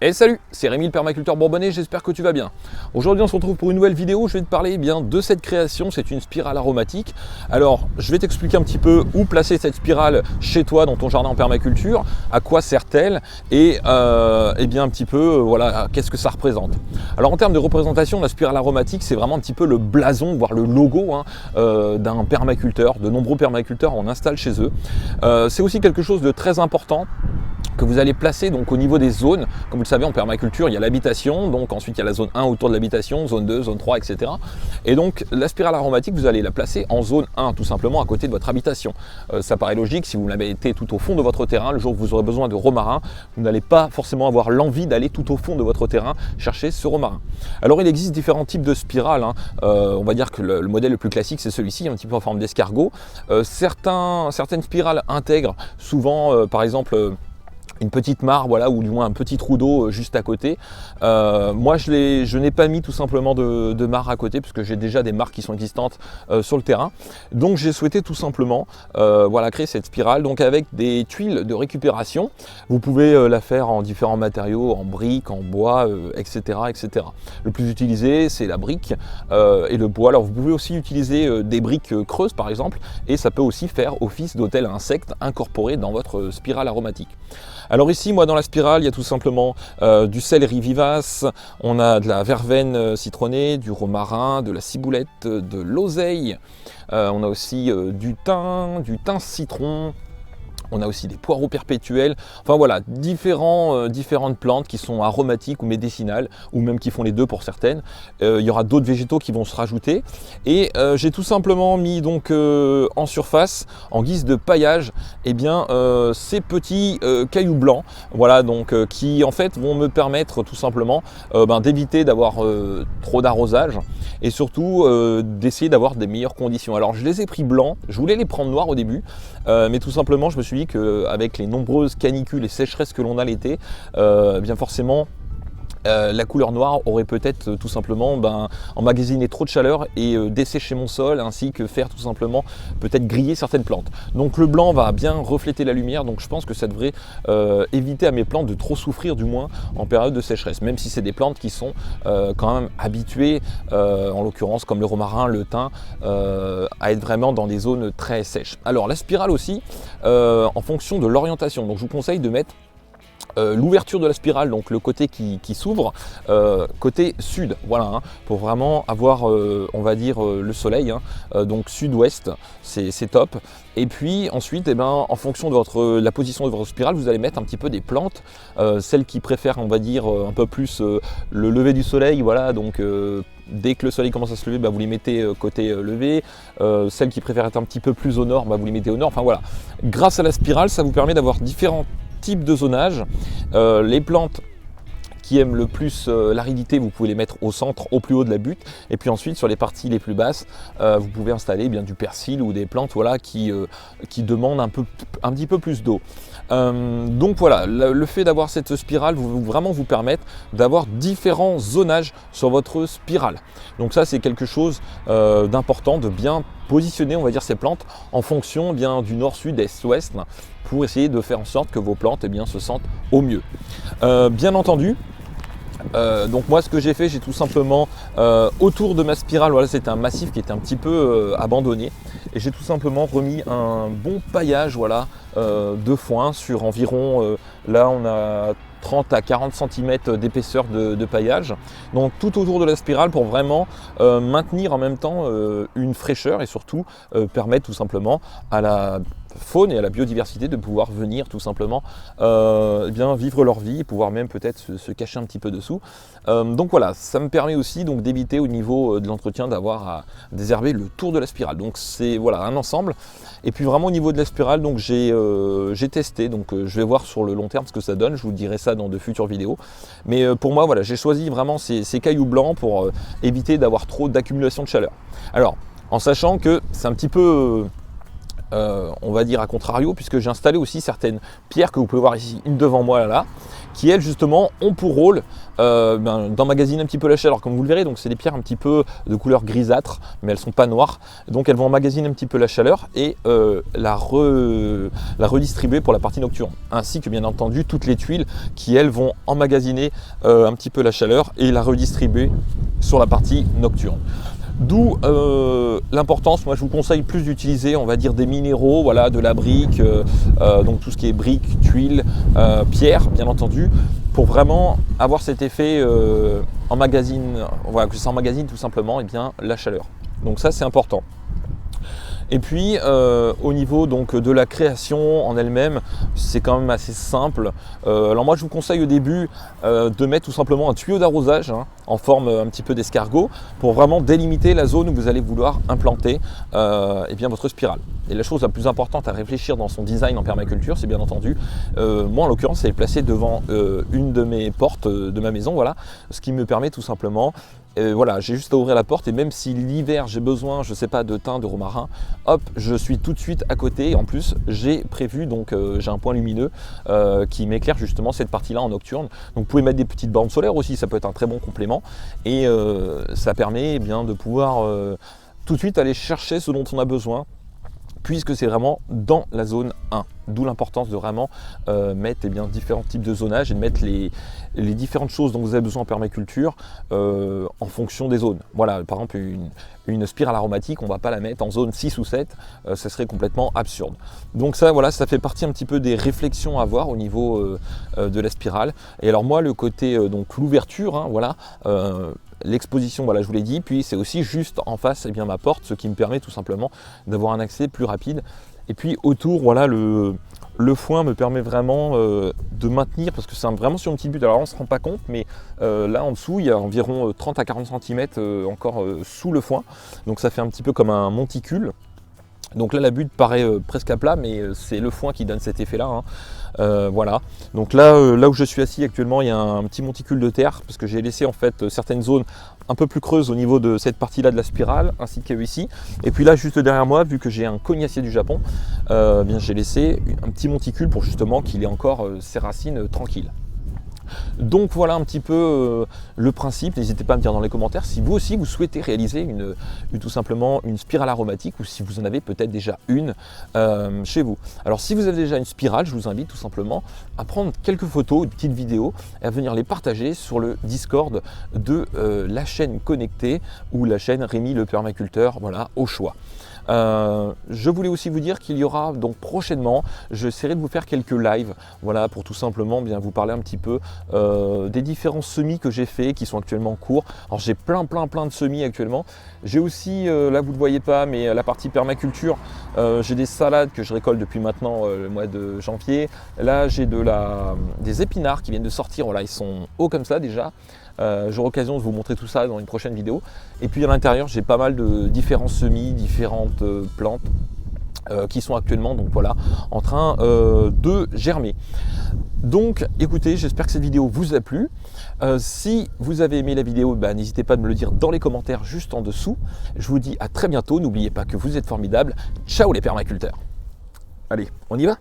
Et salut, c'est Rémi le permaculteur bourbonnais, j'espère que tu vas bien. Aujourd'hui on se retrouve pour une nouvelle vidéo, je vais te parler de cette création, c'est une spirale aromatique. Alors je vais t'expliquer un petit peu où placer cette spirale chez toi dans ton jardin en permaculture, à quoi sert-elle et bien un petit peu voilà qu'est-ce que ça représente. Alors en termes de représentation, la spirale aromatique c'est vraiment un petit peu le blason, voire le logo d'un permaculteur, de nombreux permaculteurs en installent chez eux. C'est aussi quelque chose de très important que vous allez placer donc au niveau des zones. Comme vous le savez, en permaculture, il y a l'habitation, donc ensuite il y a la zone 1 autour de l'habitation, zone 2, zone 3, etc. Et donc la spirale aromatique, vous allez la placer en zone 1, tout simplement à côté de votre habitation. Ça paraît logique, si vous l'avez été tout au fond de votre terrain, le jour où vous aurez besoin de romarin, vous n'allez pas forcément avoir l'envie d'aller tout au fond de votre terrain chercher ce romarin. Alors il existe différents types de spirales, on va dire que le modèle le plus classique c'est celui-ci, un petit peu en forme d'escargot. Certaines spirales intègrent souvent, par exemple, une petite mare, voilà, ou du moins un petit trou d'eau juste à côté. Moi je n'ai pas mis tout simplement de mare à côté puisque j'ai déjà des mares qui sont existantes sur le terrain. Donc j'ai souhaité tout simplement voilà, créer cette spirale donc avec des tuiles de récupération. Vous pouvez la faire en différents matériaux, en briques, en bois, etc., etc. Le plus utilisé c'est la brique et le bois. Alors vous pouvez aussi utiliser des briques creuses par exemple et ça peut aussi faire office d'hôtel à insectes incorporé dans votre spirale aromatique. Alors ici, moi dans la spirale, il y a tout simplement du céleri vivace, on a de la verveine citronnée, du romarin, de la ciboulette, de l'oseille, on a aussi du thym citron. On a aussi des poireaux perpétuels, enfin voilà, différentes plantes qui sont aromatiques ou médicinales, ou même qui font les deux pour certaines. Il y aura d'autres végétaux qui vont se rajouter. Et j'ai tout simplement mis donc en surface, en guise de paillage, ces petits cailloux blancs, voilà, donc qui en fait vont me permettre tout simplement d'éviter d'avoir trop d'arrosage et surtout d'essayer d'avoir des meilleures conditions. Alors je les ai pris blancs, je voulais les prendre noirs au début, mais tout simplement je me suis dit qu'avec les nombreuses canicules et sécheresses que l'on a l'été, bien forcément la couleur noire aurait peut-être tout simplement emmagasiné trop de chaleur et dessécher mon sol, ainsi que faire tout simplement peut-être griller certaines plantes. Donc le blanc va bien refléter la lumière, donc je pense que ça devrait éviter à mes plantes de trop souffrir, du moins en période de sécheresse, même si c'est des plantes qui sont quand même habituées, en l'occurrence comme le romarin, le thym, à être vraiment dans des zones très sèches. Alors la spirale aussi, en fonction de l'orientation, donc je vous conseille de mettre l'ouverture de la spirale, donc le côté qui s'ouvre, côté sud, voilà, pour vraiment avoir, on va dire, le soleil, donc sud-ouest, c'est top. Et puis ensuite, en fonction de la position de votre spirale, vous allez mettre un petit peu des plantes, celles qui préfèrent, on va dire, un peu plus le lever du soleil, voilà, donc dès que le soleil commence à se lever, vous les mettez côté levé. Celles qui préfèrent être un petit peu plus au nord, vous les mettez au nord. Enfin voilà, grâce à la spirale, ça vous permet d'avoir différents types de zonage. Les plantes qui aiment le plus l'aridité, vous pouvez les mettre au centre, au plus haut de la butte, et puis ensuite sur les parties les plus basses, vous pouvez installer du persil ou des plantes voilà, qui demandent un petit peu plus d'eau. Donc voilà, le fait d'avoir cette spirale vraiment vous permettre d'avoir différents zonages sur votre spirale. Donc ça c'est quelque chose d'important, de bien positionner, on va dire, ces plantes en fonction du nord, sud, est, ouest, pour essayer de faire en sorte que vos plantes se sentent au mieux. Bien entendu, donc moi ce que j'ai fait, j'ai tout simplement autour de ma spirale, voilà, c'était un massif qui était un petit peu abandonné, et j'ai tout simplement remis un bon paillage, voilà, de foin sur environ, là on a 30 à 40 cm d'épaisseur de paillage, donc tout autour de la spirale pour vraiment maintenir en même temps une fraîcheur et surtout permettre tout simplement à la faune et à la biodiversité de pouvoir venir tout simplement vivre leur vie et pouvoir même peut-être se cacher un petit peu dessous. Donc voilà, ça me permet aussi donc d'éviter au niveau de l'entretien d'avoir à désherber le tour de la spirale. Donc c'est voilà un ensemble. Et puis vraiment au niveau de la spirale, donc j'ai testé, donc je vais voir sur le long terme ce que ça donne, je vous dirai ça dans de futures vidéos. Mais pour moi voilà, j'ai choisi vraiment ces cailloux blancs pour éviter d'avoir trop d'accumulation de chaleur. Alors en sachant que c'est un petit peu on va dire à contrario, puisque j'ai installé aussi certaines pierres que vous pouvez voir ici, une devant moi là, qui elles justement ont pour rôle d'emmagasiner un petit peu la chaleur, comme vous le verrez. Donc c'est des pierres un petit peu de couleur grisâtre, mais elles sont pas noires, donc elles vont emmagasiner un petit peu la chaleur et la redistribuer pour la partie nocturne, ainsi que bien entendu toutes les tuiles qui elles vont emmagasiner un petit peu la chaleur et la redistribuer sur la partie nocturne. D'où l'importance, moi je vous conseille plus d'utiliser, on va dire, des minéraux, voilà, de la brique, donc tout ce qui est brique, tuiles, pierre, bien entendu, pour vraiment avoir cet effet emmagasine, voilà, que ça emmagasine tout simplement bien, la chaleur. Donc ça c'est important. Et puis au niveau donc de la création en elle-même, c'est quand même assez simple. Alors moi je vous conseille au début de mettre tout simplement un tuyau d'arrosage en forme un petit peu d'escargot pour vraiment délimiter la zone où vous allez vouloir implanter eh bien, votre spirale. Et la chose la plus importante à réfléchir dans son design en permaculture, c'est bien entendu, moi en l'occurrence c'est placé devant une de mes portes de ma maison, voilà, ce qui me permet tout simplement voilà, j'ai juste à ouvrir la porte et même si l'hiver j'ai besoin, je sais pas, de thym, de romarin, hop, je suis tout de suite à côté. En plus, j'ai prévu, donc j'ai un point lumineux qui m'éclaire justement cette partie-là en nocturne. Donc vous pouvez mettre des petites bornes solaires aussi, ça peut être un très bon complément et ça permet eh bien de pouvoir tout de suite aller chercher ce dont on a besoin, puisque c'est vraiment dans la zone 1. D'où l'importance de vraiment mettre eh bien, différents types de zonage et de mettre les différentes choses dont vous avez besoin en permaculture en fonction des zones. Voilà, par exemple, une spirale aromatique, on ne va pas la mettre en zone 6 ou 7, ça serait complètement absurde. Donc ça, voilà, ça fait partie un petit peu des réflexions à avoir au niveau de la spirale. Et alors moi, le côté, donc l'ouverture, hein, voilà, l'exposition, voilà, je vous l'ai dit, puis c'est aussi juste en face eh bien, ma porte, ce qui me permet tout simplement d'avoir un accès plus rapide. Et puis autour, voilà, le foin me permet vraiment de maintenir, parce que c'est vraiment sur une petite butte, alors là, on ne se rend pas compte, mais là en dessous, il y a environ 30 à 40 cm encore sous le foin, donc ça fait un petit peu comme un monticule. Donc là la butte paraît presque à plat, mais c'est le foin qui donne cet effet là, hein. Voilà, donc là, là où je suis assis actuellement, il y a un petit monticule de terre, parce que j'ai laissé en fait certaines zones un peu plus creuses au niveau de cette partie là de la spirale, ainsi que ici. Et puis là juste derrière moi, vu que j'ai un cognacier du Japon, bien j'ai laissé un petit monticule pour justement qu'il ait encore ses racines tranquilles. Donc voilà un petit peu le principe. N'hésitez pas à me dire dans les commentaires si vous aussi vous souhaitez réaliser tout simplement une spirale aromatique, ou si vous en avez peut-être déjà une chez vous. Alors si vous avez déjà une spirale, je vous invite tout simplement à prendre quelques photos, une petite vidéo et à venir les partager sur le Discord de la chaîne connectée ou la chaîne Rémi le permaculteur, voilà, au choix. Je voulais aussi vous dire qu'il y aura donc prochainement, j'essaierai de vous faire quelques lives, voilà, pour tout simplement bien vous parler un petit peu des différents semis que j'ai fait, qui sont actuellement en cours. Alors j'ai plein de semis actuellement. J'ai aussi, là vous ne le voyez pas, mais la partie permaculture, j'ai des salades que je récolte depuis maintenant le mois de janvier. Là j'ai des épinards qui viennent de sortir, voilà, ils sont hauts comme ça déjà. J'aurai l'occasion de vous montrer tout ça dans une prochaine vidéo. Et puis à l'intérieur, j'ai pas mal de différents semis, différentes plantes qui sont actuellement donc voilà, en train de germer. Donc écoutez, j'espère que cette vidéo vous a plu. Si vous avez aimé la vidéo, n'hésitez pas à me le dire dans les commentaires juste en dessous. Je vous dis à très bientôt. N'oubliez pas que vous êtes formidables. Ciao les permaculteurs. Allez, on y va ?